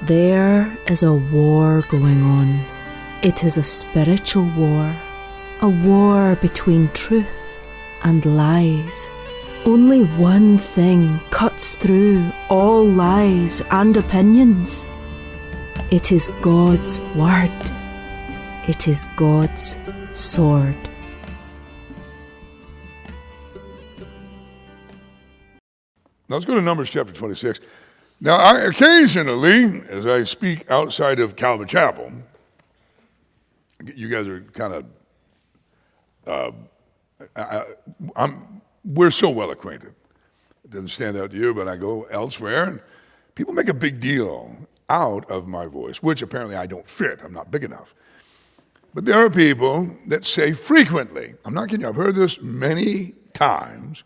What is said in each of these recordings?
There is a war going on. It is a spiritual war, a war between truth and lies. Only one thing cuts through all lies and opinions. It is God's word. It is God's sword. Now let's go to Numbers chapter 26. Now, occasionally, as I speak outside of Calvary Chapel, you guys are kind of, we're so well acquainted. It doesn't stand out to you, but I go elsewhere, and people make a big deal out of my voice, which apparently I don't fit. I'm not big enough. But there are people that say frequently, I'm not kidding you, I've heard this many times,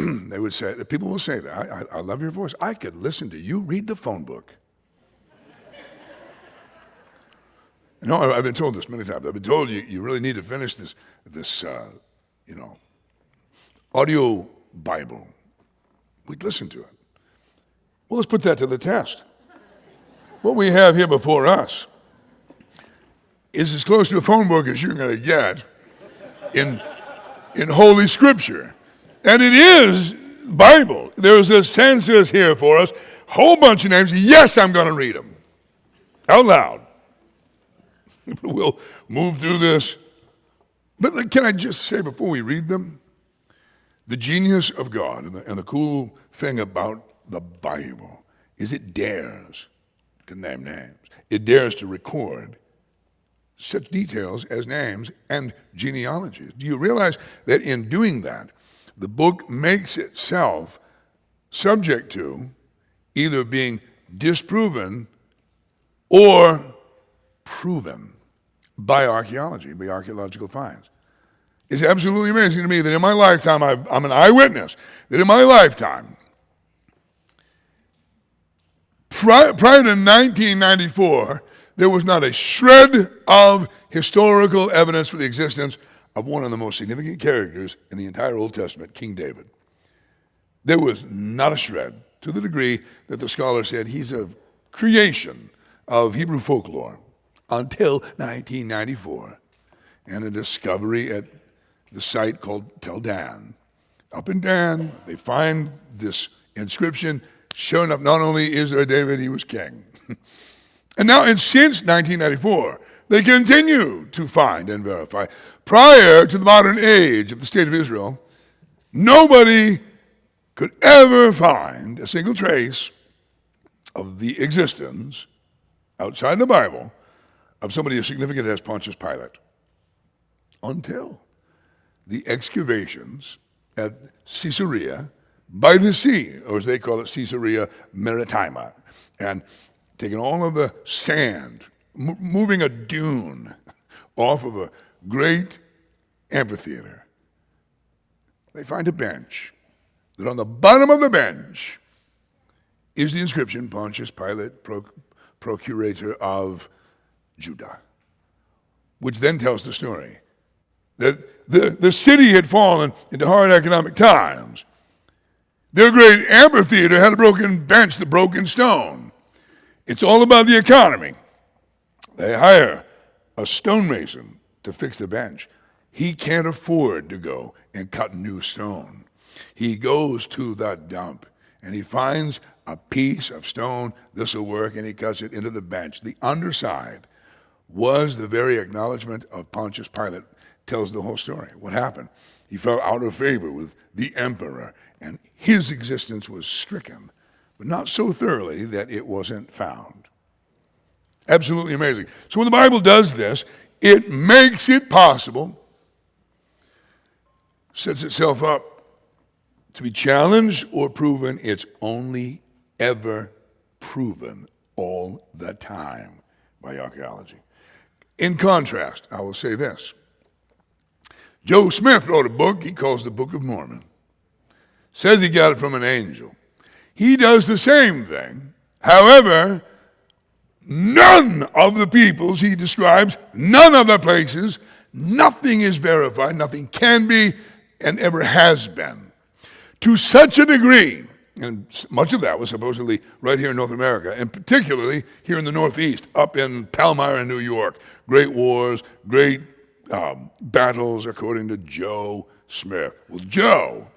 they would say, people will say that, I love your voice. I could listen to you read the phone book. No, I've been told this many times. I've been told you really need to finish this audio Bible. We'd listen to it. Well, let's put that to the test. What we have here before us is as close to a phone book as you're going to get in Holy Scripture. And it is Bible. There's a census here for us, whole bunch of names. Yes, I'm going to read them out loud. We'll move through this. But can I just say before we read them, the genius of God and the cool thing about the Bible is it dares to name names. It dares to record such details as names and genealogies. Do you realize that in doing that, the book makes itself subject to either being disproven or proven by archaeology, by archaeological finds? It's absolutely amazing to me that in my lifetime, I'm an eyewitness, that in my lifetime, prior to 1994, there was not a shred of historical evidence for the existence of one of the most significant characters in the entire Old Testament, King David. There was not a shred, to the degree that the scholar said he's a creation of Hebrew folklore until 1994, and a discovery at the site called Tel Dan. Up in Dan, they find this inscription. Sure enough, not only is there David, he was king. And now, and since 1994, they continue to find and verify. Prior to the modern age of the state of Israel, nobody could ever find a single trace of the existence, outside the Bible, of somebody as significant as Pontius Pilate, until the excavations at Caesarea by the sea, or as they call it, Caesarea Maritima, and taking all of the sand, moving a dune off of a great amphitheater. They find a bench, that on the bottom of the bench is the inscription, Pontius Pilate, procurator of Judah, which then tells the story that the city had fallen into hard economic times. Their great amphitheater had a broken bench, the broken stone. It's all about the economy. They hire a stonemason to fix the bench. He can't afford to go and cut new stone. He goes to the dump and he finds a piece of stone. This will work, and he cuts it into the bench. The underside was the very acknowledgement of Pontius Pilate. Tells the whole story. What happened? He fell out of favor with the emperor, and his existence was stricken, but not so thoroughly that it wasn't found. Absolutely amazing. So when the Bible does this, it makes it possible, sets itself up to be challenged or proven. It's only ever proven all the time by archaeology. In contrast, I will say this. Joe Smith wrote a book he calls the Book of Mormon. Says he got it from an angel. He does the same thing. However, none of the peoples he describes, none of the places, nothing is verified, nothing can be, and ever has been. To such a degree And much of that was supposedly right here in North America, and particularly here in the Northeast, up in Palmyra, New York. Great wars, great battles, according to Joe Smith. Well, Joe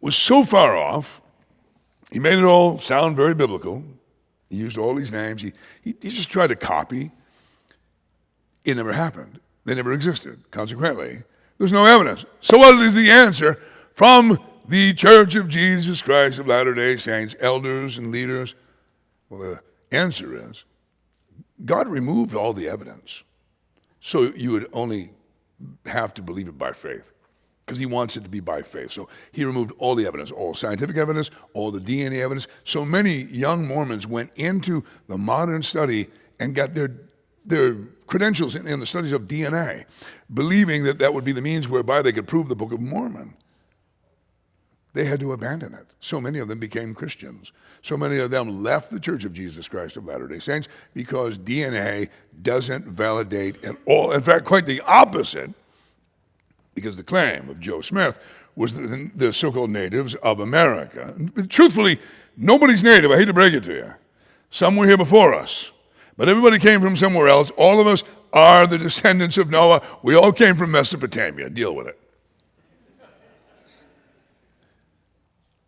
was so far off, he made it all sound very biblical. He used all these names. He just tried to copy. It never happened. They never existed. Consequently, there's no evidence. So what is the answer from the Church of Jesus Christ of Latter-day Saints, elders and leaders? Well, the answer is God removed all the evidence. So you would only have to believe it by faith, because he wants it to be by faith. So he removed all the evidence, all scientific evidence, all the DNA evidence. So many young Mormons went into the modern study and got their credentials in the studies of DNA, believing that that would be the means whereby they could prove the Book of Mormon. They had to abandon it. So many of them became Christians. So many of them left the Church of Jesus Christ of Latter-day Saints because DNA doesn't validate at all. In fact, quite the opposite, because the claim of Joe Smith was that the so-called natives of America. Truthfully, nobody's native, I hate to break it to you. Some were here before us, but everybody came from somewhere else. All of us are the descendants of Noah. We all came from Mesopotamia. Deal with it.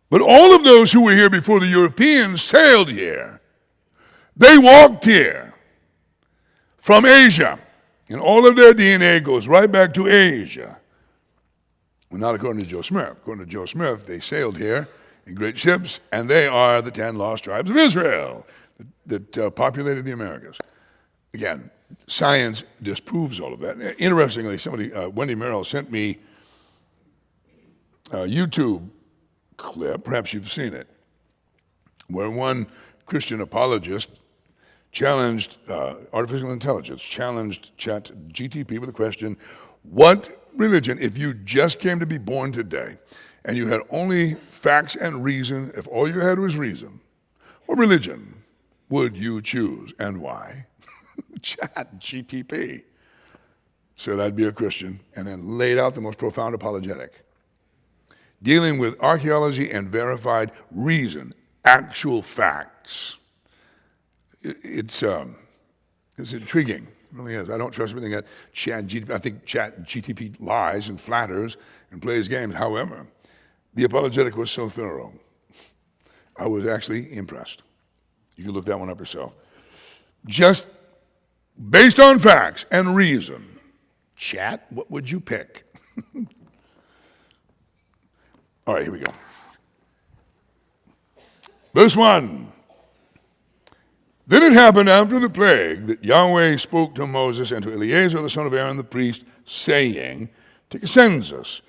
But all of those who were here before the Europeans sailed here. They walked here from Asia, and all of their DNA goes right back to Asia. Well, not according to Joe Smith. According to Joe Smith, they sailed here in great ships, and they are the 10 lost tribes of Israel that populated the Americas. Again, science disproves all of that. Interestingly, Wendy Merrill, sent me a YouTube clip, perhaps you've seen it, where one Christian apologist challenged artificial intelligence, challenged ChatGPT with the question, what religion, if you just came to be born today and you had only facts and reason, if all you had was reason, what religion would you choose and why? ChatGPT said I'd be a Christian, and then laid out the most profound apologetic, dealing with archaeology and verified reason, actual facts. It's intriguing. It really is. I don't trust everything that ChatGPT. I think ChatGPT lies and flatters and plays games. However, the apologetic was so thorough, I was actually impressed. You can look that one up yourself. Just based on facts and reason, Chat, what would you pick? All right, here we go. Verse 1. Then it happened after the plague that Yahweh spoke to Moses and to Eleazar the son of Aaron the priest, saying, take a census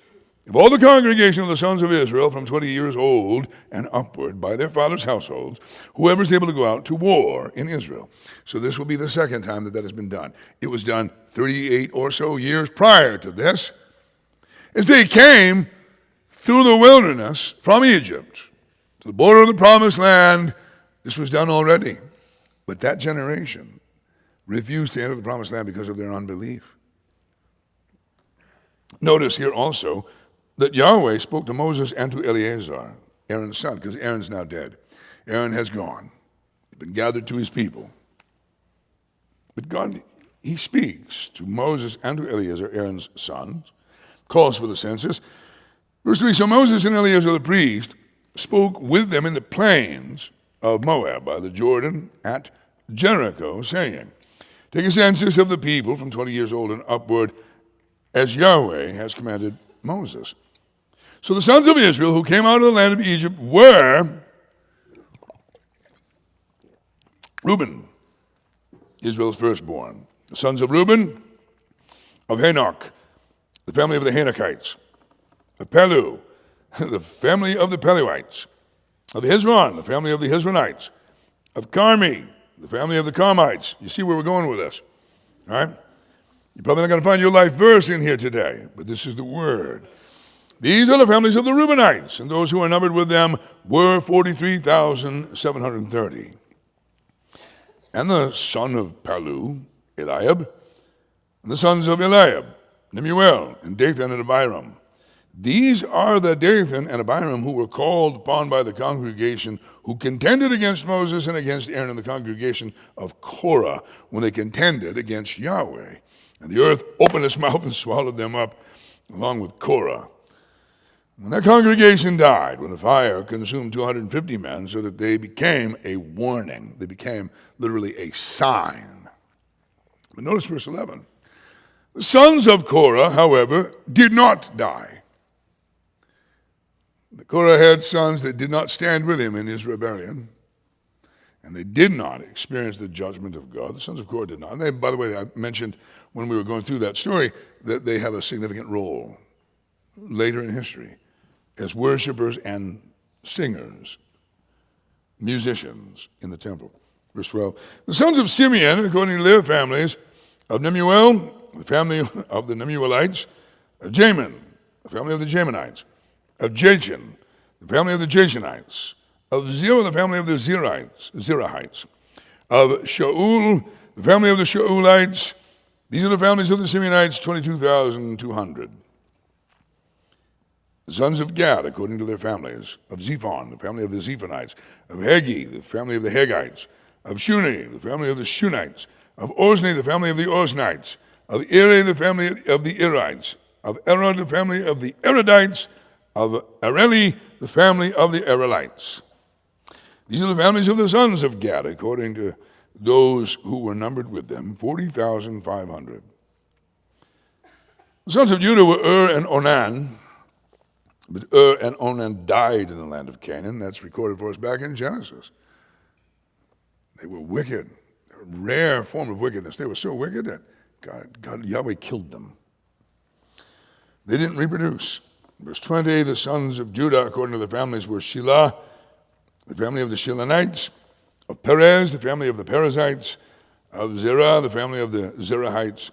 of all the congregation of the sons of Israel from 20 years old and upward by their fathers' households, whoever is able to go out to war in Israel. So this will be the second time that has been done. It was done 38 or so years prior to this, as they came through the wilderness from Egypt to the border of the promised land. This was done already. But that generation refused to enter the promised land because of their unbelief. Notice here also that Yahweh spoke to Moses and to Eleazar, Aaron's son, because Aaron's now dead. Aaron has gone. He's been gathered to his people. But God, he speaks to Moses and to Eleazar, Aaron's sons, calls for the census. Verse 3, so Moses and Eleazar the priest spoke with them in the plains of Moab by the Jordan at Jericho, saying, take a census of the people from 20 years old and upward, as Yahweh has commanded Moses. So the sons of Israel who came out of the land of Egypt were Reuben, Israel's firstborn. The sons of Reuben, of Hanok, the family of the Hanokites, of Palu, the family of the Peluites, of Hezron, the family of the Hezronites, of Carmi, the family of the Carmites. You see where we're going with this, all right? You're probably not going to find your life verse in here today, but this is the word. These are the families of the Reubenites, and those who are numbered with them were 43,730. And the son of Palu, Eliab, and the sons of Eliab, Nemuel, and Dathan, and Abiram. These are the Dathan and Abiram who were called upon by the congregation, who contended against Moses and against Aaron, and the congregation of Korah, when they contended against Yahweh. And the earth opened its mouth and swallowed them up, along with Korah. When that congregation died, when a fire consumed 250 men, so that they became a warning. They became literally a sign. But notice verse 11. The sons of Korah, however, did not die. Korah had sons that did not stand with him in his rebellion, and they did not experience the judgment of God. The sons of Korah did not. And they, by the way, I mentioned when we were going through that story that they have a significant role later in history as worshipers and singers, musicians in the temple. Verse 12, the sons of Simeon, according to their families, of Nemuel, the family of the Nemuelites, of Jamin, the family of the Jaminites, of Jachin, the family of the Jachinites, of Zerah, the family of the Zerahites, of Shaul, the family of the Shaulites. These are the families of the Simeonites, 22,200. The sons of Gad, according to their families, of Zephon, the family of the Zephonites, of Hagi, the family of the Hagites, of Shuni, the family of the Shunites, of Ozni, the family of the Oznites, of Eri, the family of the Erites, of Erod, the family of the Erodites, of Areli, the family of the Arelites. These are the families of the sons of Gad, according to those who were numbered with them, 40,500. The sons of Judah were and Onan, but and Onan died in the land of Canaan. That's recorded for us back in Genesis. They were wicked, a rare form of wickedness. They were so wicked that Yahweh killed them. They didn't reproduce. Verse 20, the sons of Judah, according to the families, were Shelah, the family of the Shilonites, of Perez, the family of the Perizzites, of Zerah, the family of the Zerahites.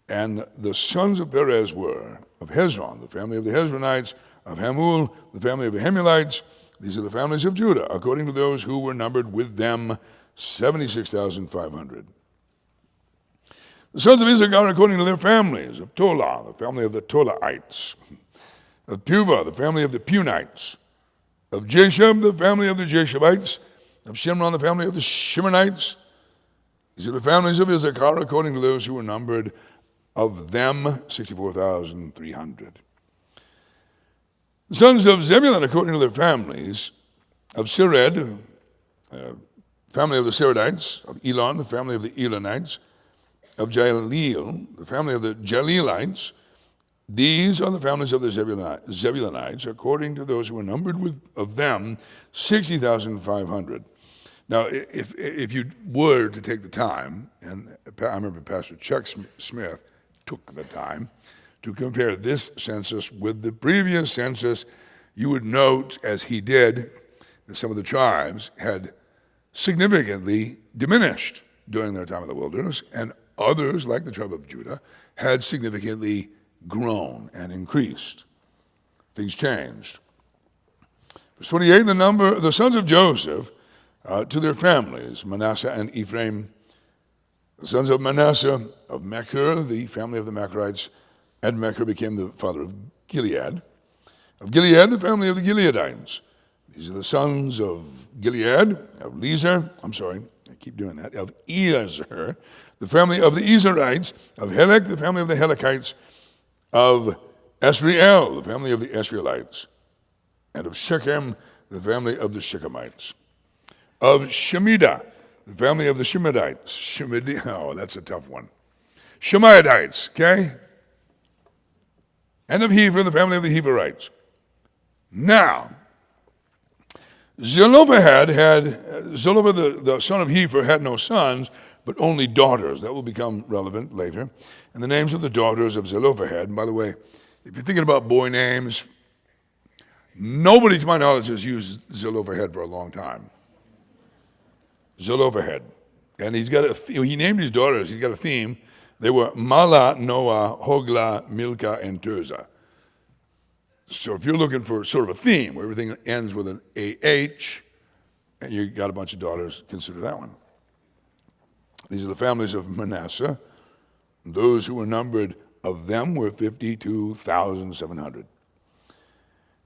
And the sons of Perez were of Hezron, the family of the Hezronites, of Hamul, the family of the Hamulites. These are the families of Judah, according to those who were numbered with them, 76,500. The sons of Issachar, according to their families, of Tola, the family of the Tolaites, of Puvah, the family of the Punites, of Jashub, the family of the Jashubites, of Shimron, the family of the Shimronites. These are the families of Issachar, according to those who were numbered of them, 64,300. The sons of Zebulun, according to their families, of Sered, family of the Seredites, of Elon, the family of the Elonites, of Jaleel, the family of the Jaleelites. These are the families of the Zebulunites, according to those who were numbered of them, 60,500. Now, if you were to take the time, and I remember Pastor Chuck Smith took the time to compare this census with the previous census, you would note, as he did, that some of the tribes had significantly diminished during their time in the wilderness, and others, like the tribe of Judah, had significantly grown and increased. Things changed. Verse 28, the sons of Joseph to their families, Manasseh and Ephraim. The sons of Manasseh, of Machir, the family of the Machirites, and Machir became the father of Gilead. Of Gilead, the family of the Gileadites. These are the sons of Gilead, of Lezer, I keep doing that, of Ezer, the family of the Ezerites, of Helek, the family of the Helekites, of Esriel, the family of the Esrielites, and of Shechem, the family of the Shechemites, of Shemida, the family of the Shemedites. Oh, that's a tough one. Shemaites, okay? And of Hefer, the family of the Heferites. Now, Zelophehad, the son of Hefer, had no sons, but only daughters. That will become relevant later. And the names of the daughters of Zelophehad, and by the way, if you're thinking about boy names, nobody to my knowledge has used Zelophehad for a long time. Zelophehad. And he named his daughters, he's got a theme. They were Mala, Noah, Hogla, Milcah, and Tirzah. So if you're looking for sort of a theme where everything ends with an AH, and you got a bunch of daughters, consider that one. These are the families of Manasseh, those who were numbered of them were 52,700.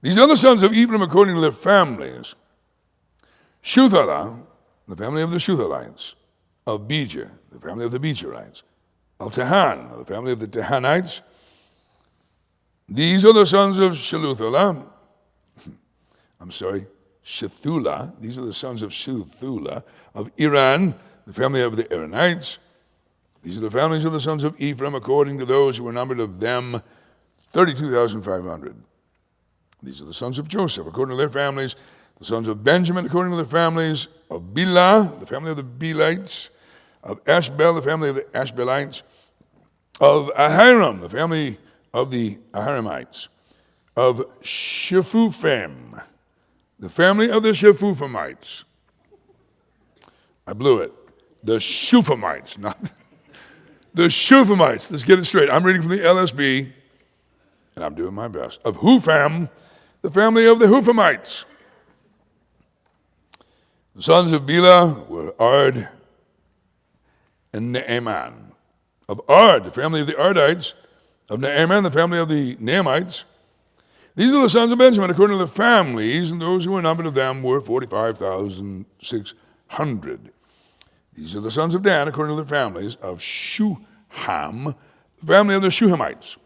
These other sons of Ephraim according to their families: Shuthalah, the family of the Shuthalites; of Bejer, the family of the Bejerites; of Tahan, the family of the Tahanites. These are the sons of Shethulah. These are the sons of Shethulah; of Iran, the family of the Iranites. These are the families of the sons of Ephraim according to those who were numbered of them, 32,500. These are the sons of Joseph according to their families. The sons of Benjamin according to their families: of Bela, the family of the Belites; of Ashbel, the family of the Ashbelites; of Ahiram, the family of the Ahiramites; of Shephupham, the family of the Shephuphamites. I blew it. The Shuphamites, not the Shuphamites. Let's get it straight. I'm reading from the LSB, and I'm doing my best. Of Hupham, the family of the Huphamites. The sons of Bela were Ard and Naaman. Of Ard, the family of the Ardites; of Naaman, the family of the Naamites. These are the sons of Benjamin according to the families, and those who were numbered of them were 45,600. These are the sons of Dan according to their families: of Shuham, the family of the Shuhamites.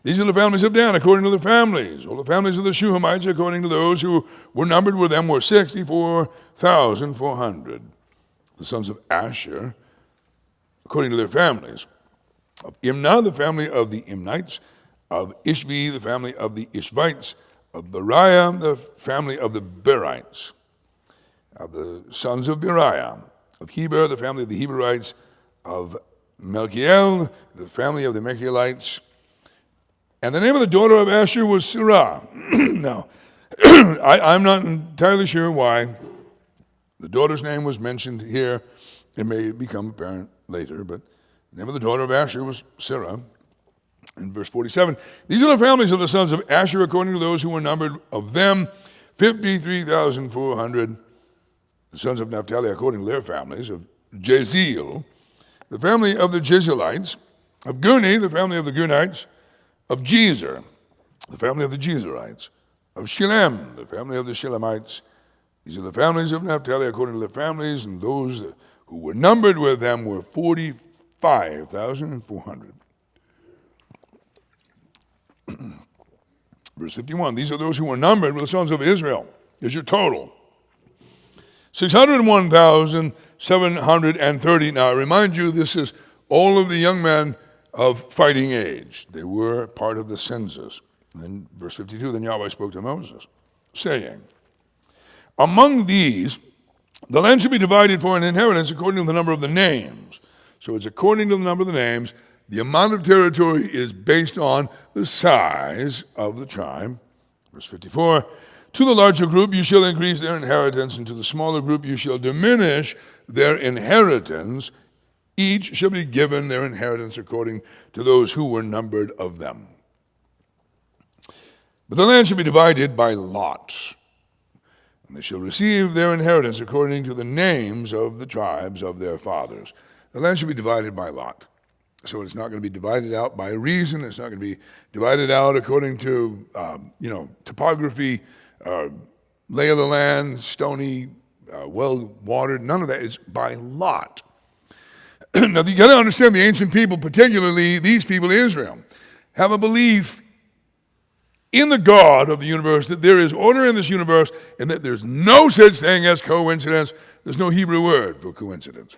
These are the families of Dan according to their families. All the families of the Shuhamites according to those who were numbered with them were 64,400. The sons of Asher according to their families: of Imnah, the family of the Imnites; of Ishvi, the family of the Ishvites; of Beriah, the family of the Berites. Of the sons of Beriah: of Heber, the family of the Heberites; of Melchiel, the family of the Melchielites. And the name of the daughter of Asher was Sirah. Now, I'm not entirely sure why the daughter's name was mentioned here. It may become apparent later, but the name of the daughter of Asher was Sirah. In verse 47, these are the families of the sons of Asher according to those who were numbered of them, 53,400. The sons of Naphtali according to their families: of Jeziel, the family of the Jezelites; of Guni, the family of the Gunites; of Jezer, the family of the Jezerites; of Shilem, the family of the Shilemites. These are the families of Naphtali according to their families, and those who were numbered with them were 45,400. Verse 51, these are those who were numbered with the sons of Israel. Here's your total: 601,730. Now, I remind you, this is all of the young men of fighting age. They were part of the census. Then, verse 52, then Yahweh spoke to Moses, saying, among these, the land shall be divided for an inheritance according to the number of the names. So it's according to the number of the names. The amount of territory is based on the size of the tribe. Verse 54, to the larger group you shall increase their inheritance, and to the smaller group you shall diminish their inheritance. Each shall be given their inheritance according to those who were numbered of them. But the land shall be divided by lots, and they shall receive their inheritance according to the names of the tribes of their fathers. The land shall be divided by lot. So it's not going to be divided out by reason. It's not going to be divided out according to, topography, lay of the land, stony, well-watered. None of that is by lot. Now, you got to understand the ancient people, particularly these people, Israel, have a belief in the God of the universe, that there is order in this universe, and that there's no such thing as coincidence. There's no Hebrew word for coincidence.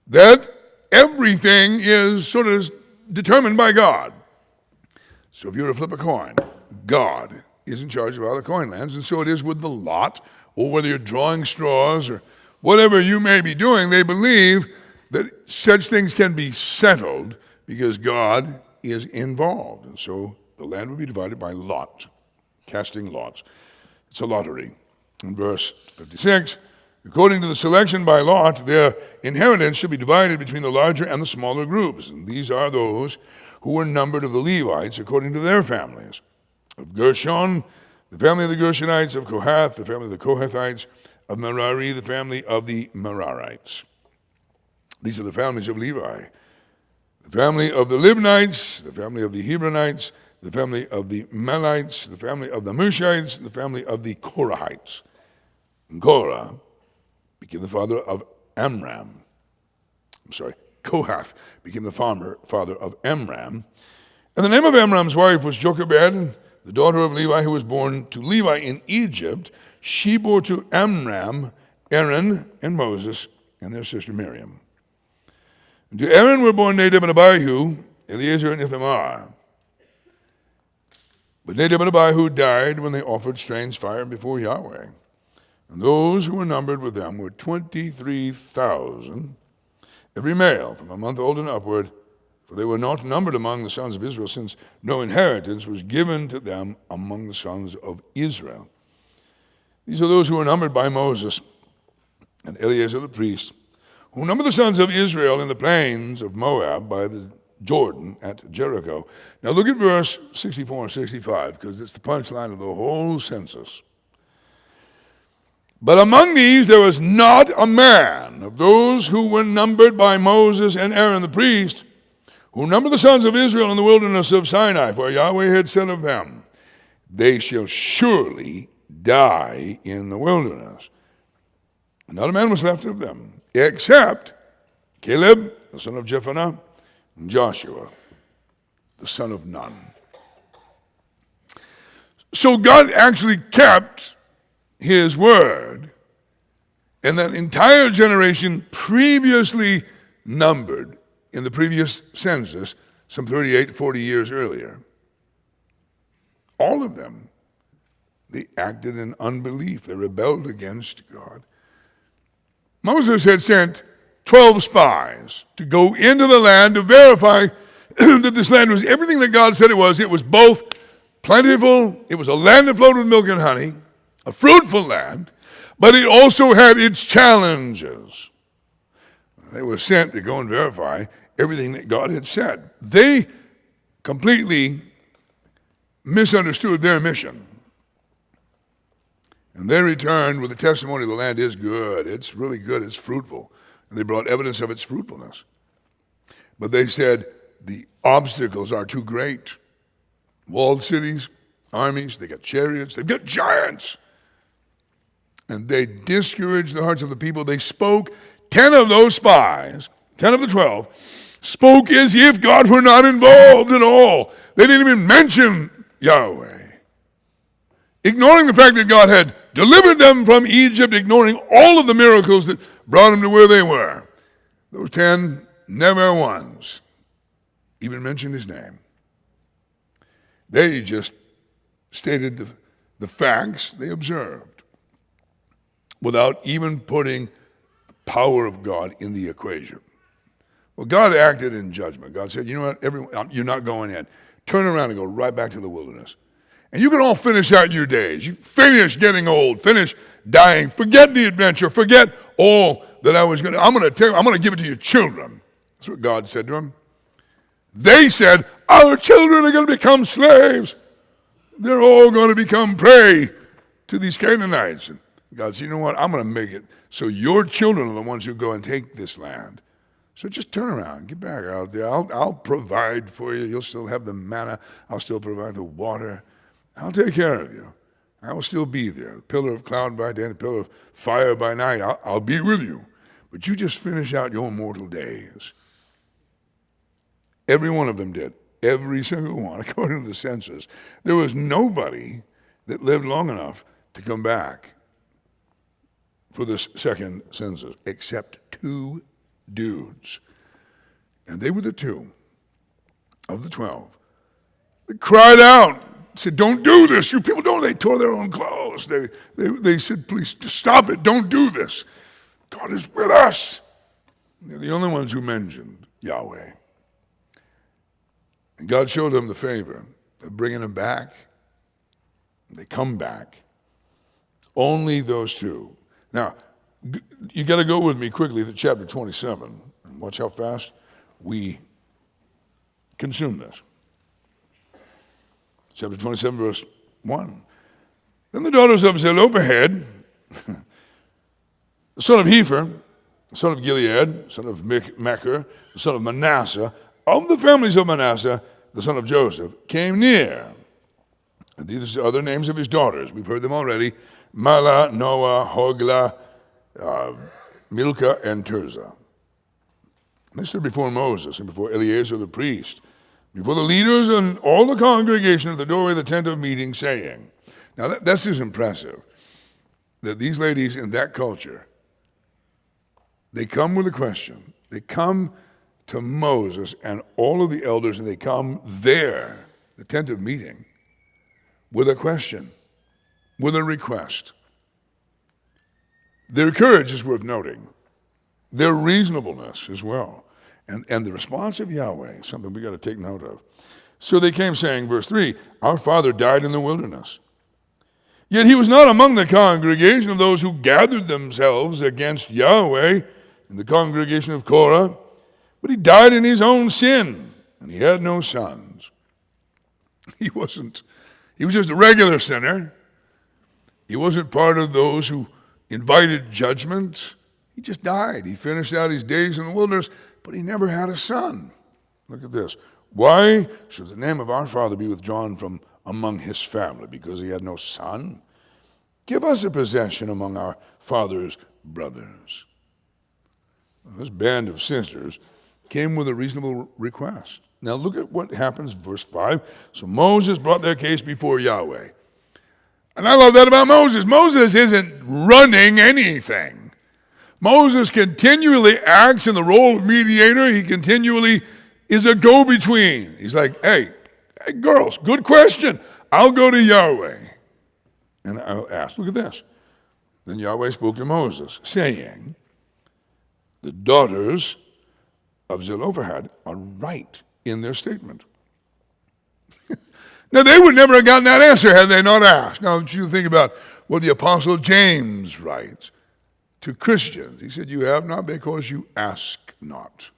That everything is sort of determined by God. So if you were to flip a coin, God is in charge of all the coin lands, and so it is with the lot, or whether you're drawing straws or whatever you may be doing. They believe that such things can be settled because God is involved. And so the land will be divided by lot, casting lots. It's a lottery. In verse 56, according to the selection by lot, their inheritance should be divided between the larger and the smaller groups. And these are those who were numbered of the Levites according to their families. Of Gershon, the family of the Gershonites; of Kohath, the family of the Kohathites; of Merari, the family of the Merarites. These are the families of Levi. the family of the Libnites, the family of the Hebronites, the family of the Melites, the family of the Mushites, the family of the Korahites. And Korah became the father of Amram. Kohath became the father of Amram. And the name of Amram's wife was Jochebed, the daughter of Levi, who was born to Levi in Egypt. She bore to Amram Aaron and Moses and their sister Miriam. And to Aaron were born Nadab and Abihu, Eleazar and Ithamar. But Nadab and Abihu died when they offered strange fire before Yahweh. And those who were numbered with them were 23,000, every male from a month old and upward, for they were not numbered among the sons of Israel, since no inheritance was given to them among the sons of Israel. These are those who were numbered by Moses and Eleazar the priest, who numbered the sons of Israel in the plains of Moab by the Jordan at Jericho. Now look at verse 64 and 65, because it's the punchline of the whole census. But among these there was not a man of those who were numbered by Moses and Aaron the priest, who numbered the sons of Israel in the wilderness of Sinai, for Yahweh had said of them, they shall surely die in the wilderness. And not a man was left of them, except Caleb, the son of Jephunneh, and Joshua, the son of Nun. So God actually kept his word, and that entire generation previously numbered in the previous census, some 38, 40 years earlier. All of them, they acted in unbelief. They rebelled against God. Moses had sent 12 spies to go into the land to verify that this land was everything that God said it was. It was both plentiful, it was a land that flowed with milk and honey, a fruitful land, but it also had its challenges. They were sent to go and verify everything that God had said. They completely misunderstood their mission. And they returned with the testimony the land is good. It's really good. It's fruitful. And they brought evidence of its fruitfulness. But they said the obstacles are too great. Walled cities, armies, they got chariots, they've got giants. And they discouraged the hearts of the people. They spoke, 10 of those spies, 10 of the 12, spoke as if God were not involved at all. They didn't even mention Yahweh. Ignoring the fact that God had delivered them from Egypt, ignoring all of the miracles that brought them to where they were. Those 10 never once even mentioned his name. They just stated the facts they observed without even putting the power of God in the equation. Well, God acted in judgment. God said, you know what, you're not going in. Turn around and go right back to the wilderness. And you can all finish out your days. You finish getting old, finish dying, forget the adventure, forget all that I was going to, I'm going to give it to your children. That's what God said to them. They said, our children are going to become slaves. They're all going to become prey to these Canaanites. And God said, you know what, I'm going to make it so your children are the ones who go and take this land. So just turn around, get back out there. I'll provide for you. You'll still have the manna. I'll still provide the water. I'll take care of you. I will still be there. A pillar of cloud by day, a pillar of fire by night. I'll be with you. But you just finish out your mortal days. Every one of them did. Every single one, according to the census. There was nobody that lived long enough to come back for this second census, except 2 dudes. And they were the 2 of the 12. They cried out, said, don't do this. You people don't. They tore their own clothes. They said, please just stop it. Don't do this. God is with us. They're the only ones who mentioned Yahweh. And God showed them the favor of bringing them back. They come back. Only those 2. Now, you got to go with me quickly to chapter 27. And watch how fast we consume this. Chapter 27, verse 1. Then the daughters of Zelophehad, the son of Hepher, the son of Gilead, son of Machir, the son of Manasseh, of the families of Manasseh, the son of Joseph, came near. And these are other names of his daughters. We've heard them already. Mahlah, Noah, Hoglah, Milcah, and Tirzah. They stood before Moses and before Eleazar the priest, before the leaders and all the congregation at the doorway of the tent of meeting, saying, now this is impressive, that these ladies in that culture, they come with a question. They come to Moses and all of the elders, and they come there, the tent of meeting, with a question, with a request. Their courage is worth noting. Their reasonableness as well. And the response of Yahweh is something we got to take note of. So they came saying, verse 3, our father died in the wilderness. Yet he was not among the congregation of those who gathered themselves against Yahweh in the congregation of Korah, but he died in his own sin, and he had no sons. He was just a regular sinner. He wasn't part of those who invited judgment. He just died. He finished out his days in the wilderness, but he never had a son. Look at this. Why should the name of our father be withdrawn from among his family? Because he had no son? Give us a possession among our father's brothers. This band of sisters came with a reasonable request. Now look at what happens, verse 5. So Moses brought their case before Yahweh. And I love that about Moses. Moses isn't running anything. Moses continually acts in the role of mediator. He continually is a go-between. He's like, hey, girls, good question. I'll go to Yahweh and I'll ask. Look at this. Then Yahweh spoke to Moses, saying, the daughters of Zelophehad are right in their statement. Now, they would never have gotten that answer had they not asked. Now, you think about what the Apostle James writes to Christians. He said, you have not because you ask not.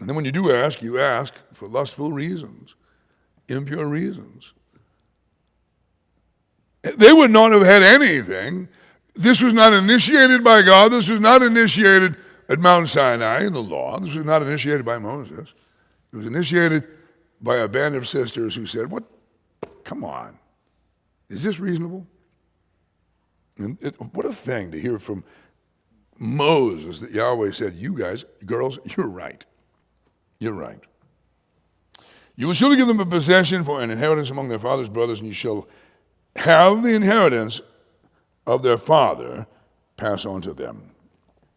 And then when you do ask, you ask for lustful reasons, impure reasons. They would not have had anything. This was not initiated by God. This was not initiated at Mount Sinai in the law. This was not initiated by Moses. It was initiated by a band of sisters who said, what? Come on. Is this reasonable? And what a thing to hear from Moses that Yahweh said, you guys, girls, you're right. You're right. You will surely give them a possession for an inheritance among their father's brothers, and you shall have the inheritance of their father pass on to them.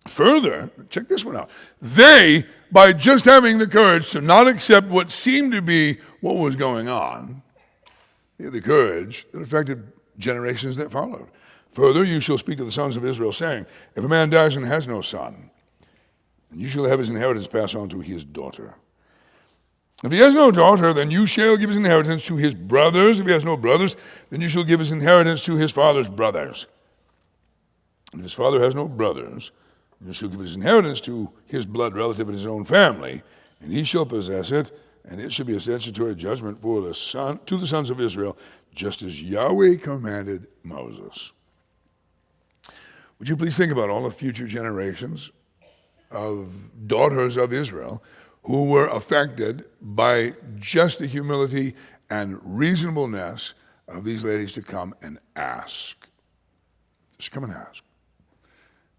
Further, check this one out. They, by just having the courage to not accept what seemed to be what was going on, they had the courage that affected generations that followed. Further, you shall speak to the sons of Israel, saying, if a man dies and has no son, then you shall have his inheritance pass on to his daughter. If he has no daughter, then you shall give his inheritance to his brothers. If he has no brothers, then you shall give his inheritance to his father's brothers. If his father has no brothers, you shall give his inheritance to his blood relative in his own family, and he shall possess it, and it shall be a statutory judgment for the son to the sons of Israel, just as Yahweh commanded Moses. Would you please think about all the future generations of daughters of Israel who were affected by just the humility and reasonableness of these ladies to come and ask. Just come and ask.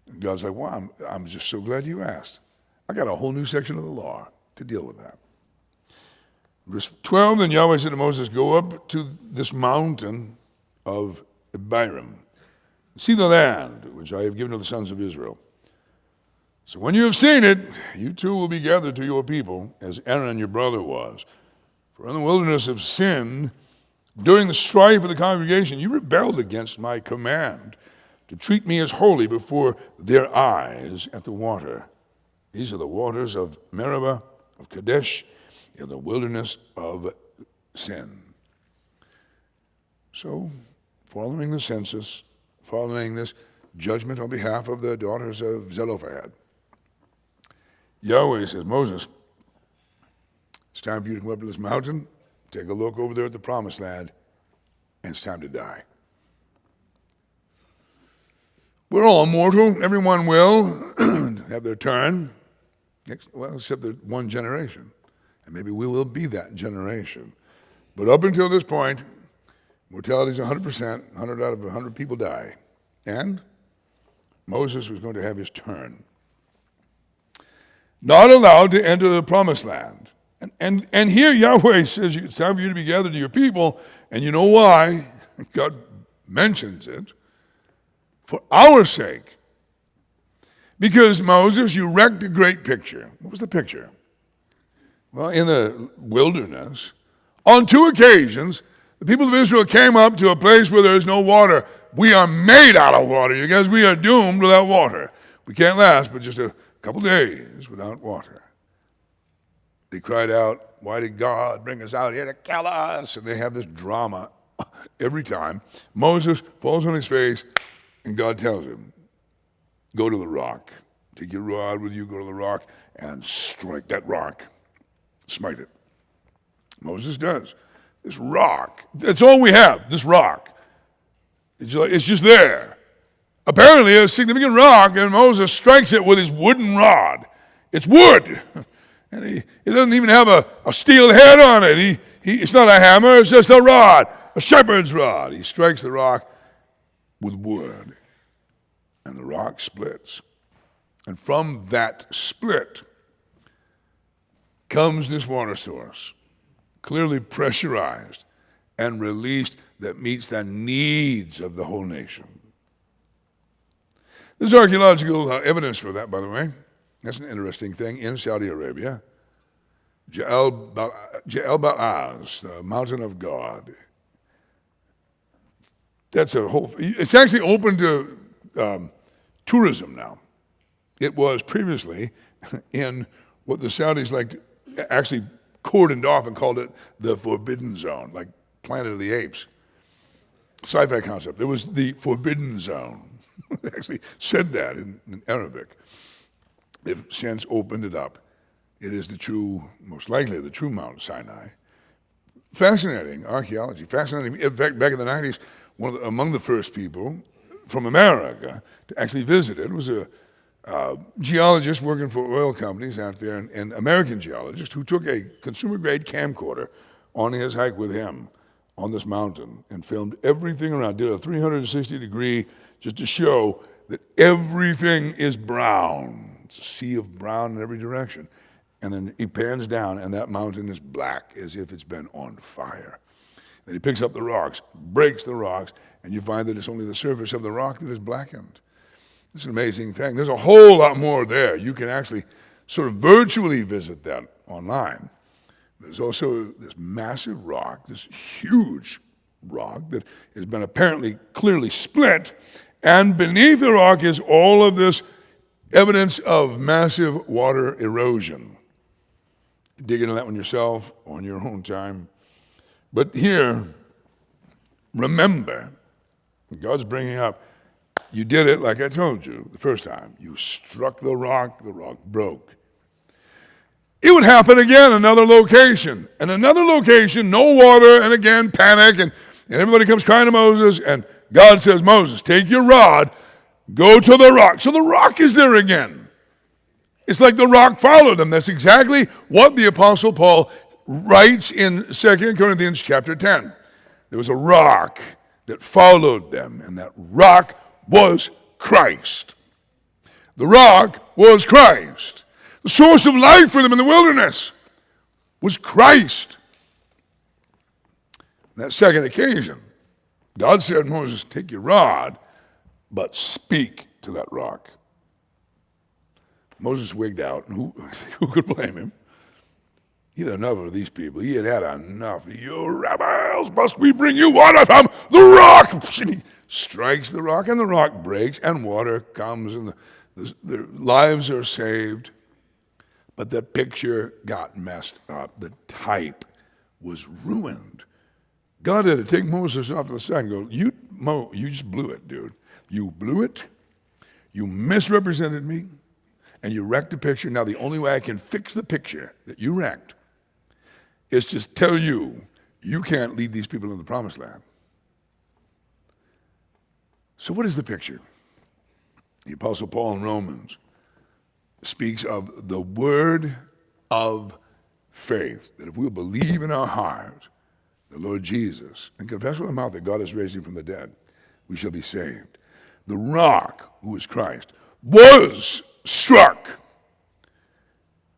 And God's like, well, I'm just so glad you asked. I got a whole new section of the law to deal with that. Verse 12, then Yahweh said to Moses, go up to this mountain of Abiram. See the land which I have given to the sons of Israel. So when you have seen it, you too will be gathered to your people, as Aaron your brother was. For in the wilderness of sin, during the strife of the congregation, you rebelled against my command to treat me as holy before their eyes at the water. These are the waters of Meribah, of Kadesh, in the wilderness of sin. So, following the census, following this judgment on behalf of the daughters of Zelophehad, Yahweh says, Moses, it's time for you to come up to this mountain, take a look over there at the promised land, and it's time to die. We're all mortal. Everyone will have their turn. Well, except that one generation. And maybe we will be that generation. But up until this point, mortality is 100%, 100 out of 100 people die. And Moses was going to have his turn. Not allowed to enter the promised land. And here Yahweh says it's time for you to be gathered to your people, and you know why? God mentions it. For our sake. Because Moses, you wrecked a great picture. What was the picture? Well, in the wilderness, on 2 occasions, the people of Israel came up to a place where there is no water. We are made out of water, you guys. We are doomed without water. We can't last but just a couple days without water. They cried out, why did God bring us out here to kill us? And they have this drama every time. Moses falls on his face, and God tells him, go to the rock. Take your rod with you, go to the rock, and strike that rock. Smite it. Moses does. This rock, that's all we have, this rock. It's just there. Apparently a significant rock, and Moses strikes it with his wooden rod. It's wood. And he doesn't even have a steel head on it. It's not a hammer, it's just a rod, a shepherd's rod. He strikes the rock with wood, and the rock splits. And from that split comes this water source, clearly pressurized and released, that meets the needs of the whole nation. There's archaeological evidence for that, by the way. That's an interesting thing in Saudi Arabia. Jebel Ba'az, the mountain of God. It's actually open to tourism now. It was previously in what the Saudis actually cordoned off and called it the Forbidden Zone, like Planet of the Apes. Sci-fi concept. It was the Forbidden Zone. They actually said that in Arabic. They've since opened it up. It is most likely the true Mount Sinai. Fascinating archaeology, fascinating. In fact, back in the 90s, among the first people from America to actually visit it was a geologist working for oil companies out there, and American geologist who took a consumer-grade camcorder on his hike with him on this mountain and filmed everything around, did a 360-degree just to show that everything is brown. It's a sea of brown in every direction. And then he pans down, and that mountain is black, as if it's been on fire. Then he picks up the rocks, breaks the rocks, and you find that it's only the surface of the rock that is blackened. It's an amazing thing. There's a whole lot more there. You can actually sort of virtually visit that online. There's also this massive rock, this huge rock that has been apparently clearly split, and beneath the rock is all of this evidence of massive water erosion. Dig into that one yourself on your own time. But here, remember, God's bringing up, you did it like I told you the first time. You struck the rock broke. It would happen again, another location, no water, and again, panic, and everybody comes crying to Moses, and God says, Moses, take your rod, go to the rock. So the rock is there again. It's like the rock followed them. That's exactly what the Apostle Paul writes in 2 Corinthians chapter 10. There was a rock that followed them, and that rock was Christ. The rock was Christ. The source of life for them in the wilderness was Christ. That second occasion, God said, Moses, take your rod, but speak to that rock. Moses wigged out, and who could blame him? He had enough of these people. He had had enough. You rebels, must we bring you water from the rock? And he strikes the rock, and the rock breaks, and water comes, and their lives are saved. But the picture got messed up. The type was ruined. God had to take Moses off to the side and go, you just blew it, dude. You blew it. You misrepresented me. And you wrecked the picture. Now the only way I can fix the picture that you wrecked is to tell you, you can't lead these people into the promised land. So what is the picture? The Apostle Paul in Romans speaks of the word of faith, that if we'll believe in our heart the Lord Jesus and confess with our mouth that God has raised him from the dead, we shall be saved. The rock, who is Christ, was struck.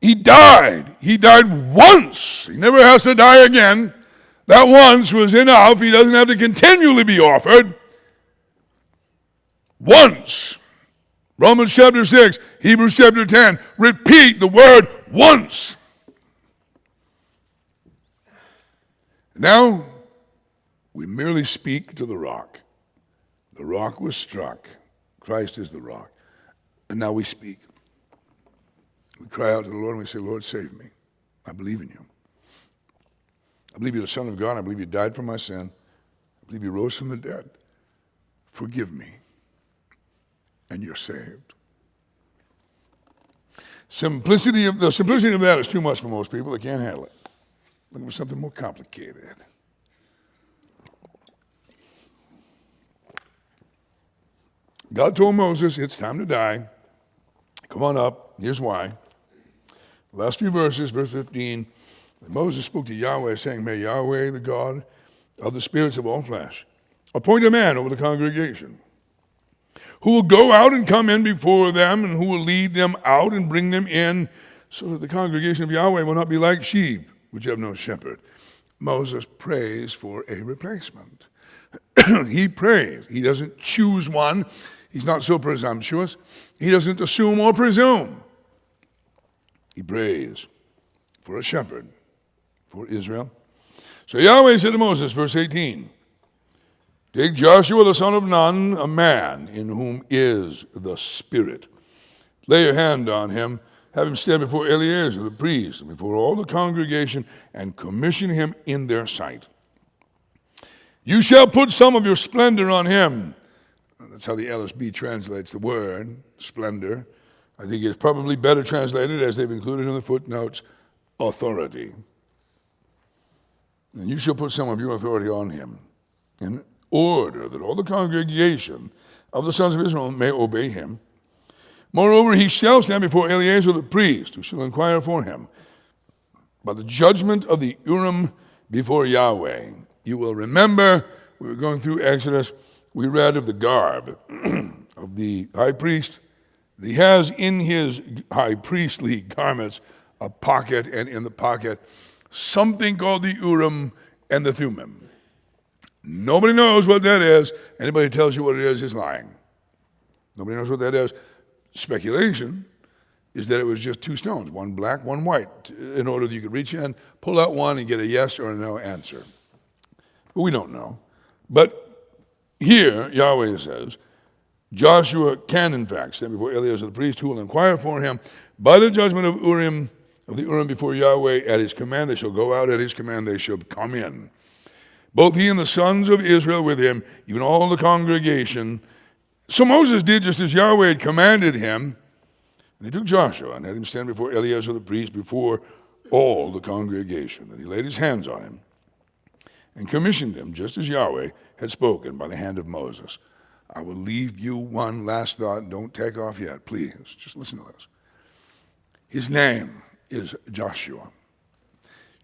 He died. He died once. He never has to die again. That once was enough. He doesn't have to continually be offered. Once. Romans chapter 6, Hebrews chapter 10, repeat the word once. Now, we merely speak to the rock. The rock was struck. Christ is the rock. And now we speak. We cry out to the Lord and we say, Lord, save me. I believe in you. I believe you're the Son of God. I believe you died for my sin. I believe you rose from the dead. Forgive me. And you're saved. The simplicity of that is too much for most people. They can't handle it. Looking for something more complicated. God told Moses, it's time to die. Come on up. Here's why. The last few verses, verse 15, Moses spoke to Yahweh, saying, may Yahweh, the God of the spirits of all flesh, appoint a man over the congregation, who will go out and come in before them, and who will lead them out and bring them in, so that the congregation of Yahweh will not be like sheep, which have no shepherd. Moses prays for a replacement. He prays. He doesn't choose one. He's not so presumptuous. He doesn't assume or presume. He prays for a shepherd for Israel. So Yahweh said to Moses, verse 18, take Joshua the son of Nun, a man in whom is the Spirit. Lay your hand on him, have him stand before Eleazar the priest, and before all the congregation, and commission him in their sight. You shall put some of your splendor on him. That's how the LSB translates the word, splendor. I think it's probably better translated, as they've included in the footnotes, authority. And you shall put some of your authority on him, in order that all the congregation of the sons of Israel may obey him. Moreover, he shall stand before Eleazar the priest, who shall inquire for him by the judgment of the Urim before Yahweh. You will remember, we were going through Exodus, we read of the garb of the high priest. He has in his high priestly garments a pocket, and in the pocket something called the Urim and the Thummim. Nobody knows what that is. Anybody who tells you what it is lying. Nobody knows what that is. Speculation is that it was just two stones, one black, one white, in order that you could reach in, pull out one, and get a yes or a no answer. But we don't know. But here, Yahweh says, Joshua can, in fact, stand before Eleazar the priest, who will inquire for him by the judgment of the Urim before Yahweh. At his command they shall go out, at his command they shall come in. Both he and the sons of Israel with him, even all the congregation. So Moses did just as Yahweh had commanded him. And he took Joshua and had him stand before Eleazar the priest, before all the congregation. And he laid his hands on him and commissioned him, just as Yahweh had spoken by the hand of Moses. I will leave you one last thought. Don't take off yet, please. Just listen to this. His name is Joshua.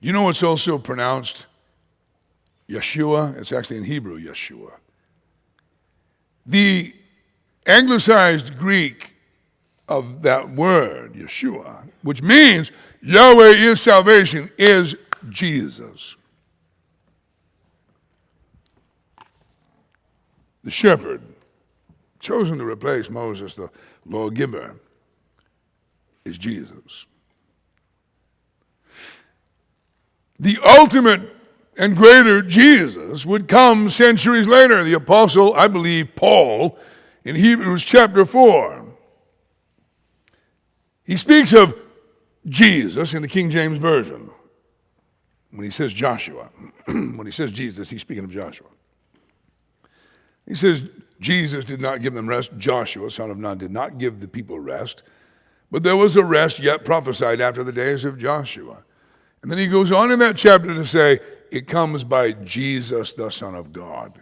You know it's also pronounced Yeshua? It's actually in Hebrew, Yeshua. The anglicized Greek of that word, Yeshua, which means Yahweh is salvation, is Jesus. The shepherd, chosen to replace Moses, the lawgiver, is Jesus. The ultimate and greater Jesus would come centuries later. The apostle, I believe, Paul, in Hebrews chapter 4. He speaks of Jesus in the King James Version. When he says Joshua, when he says Jesus, he's speaking of Joshua. He says Jesus did not give them rest. Joshua, son of Nun, did not give the people rest. But there was a rest yet prophesied after the days of Joshua. And then he goes on in that chapter to say, it comes by Jesus, the Son of God.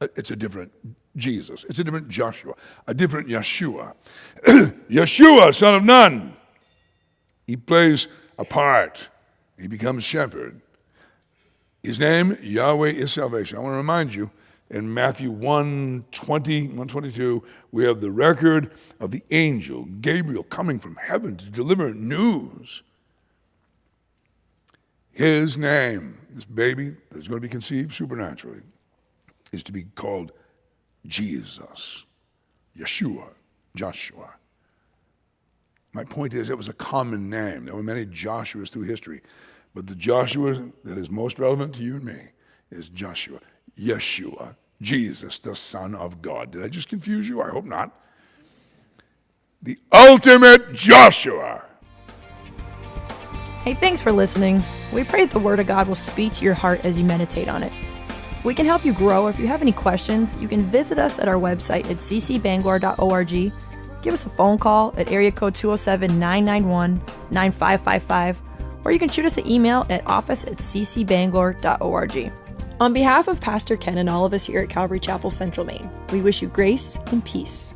It's a different Jesus. It's a different Joshua, a different Yeshua. Yeshua, son of Nun. He plays a part. He becomes shepherd. His name, Yahweh is salvation. I want to remind you, in Matthew 1:20, 122, we have the record of the angel Gabriel coming from heaven to deliver news. His name, this baby that's going to be conceived supernaturally, is to be called Jesus, Yeshua, Joshua. My point is, it was a common name. There were many Joshuas through history, but the Joshua that is most relevant to you and me is Joshua, Yeshua, Jesus, the Son of God. Did I just confuse you? I hope not. The ultimate Joshua. Hey, thanks for listening. We pray that the Word of God will speak to your heart as you meditate on it. If we can help you grow, or if you have any questions, you can visit us at our website at ccbangor.org. Give us a phone call at area code 207-991-9555, or you can shoot us an email at office@ccbangor.org. On behalf of Pastor Ken and all of us here at Calvary Chapel Central Maine, we wish you grace and peace.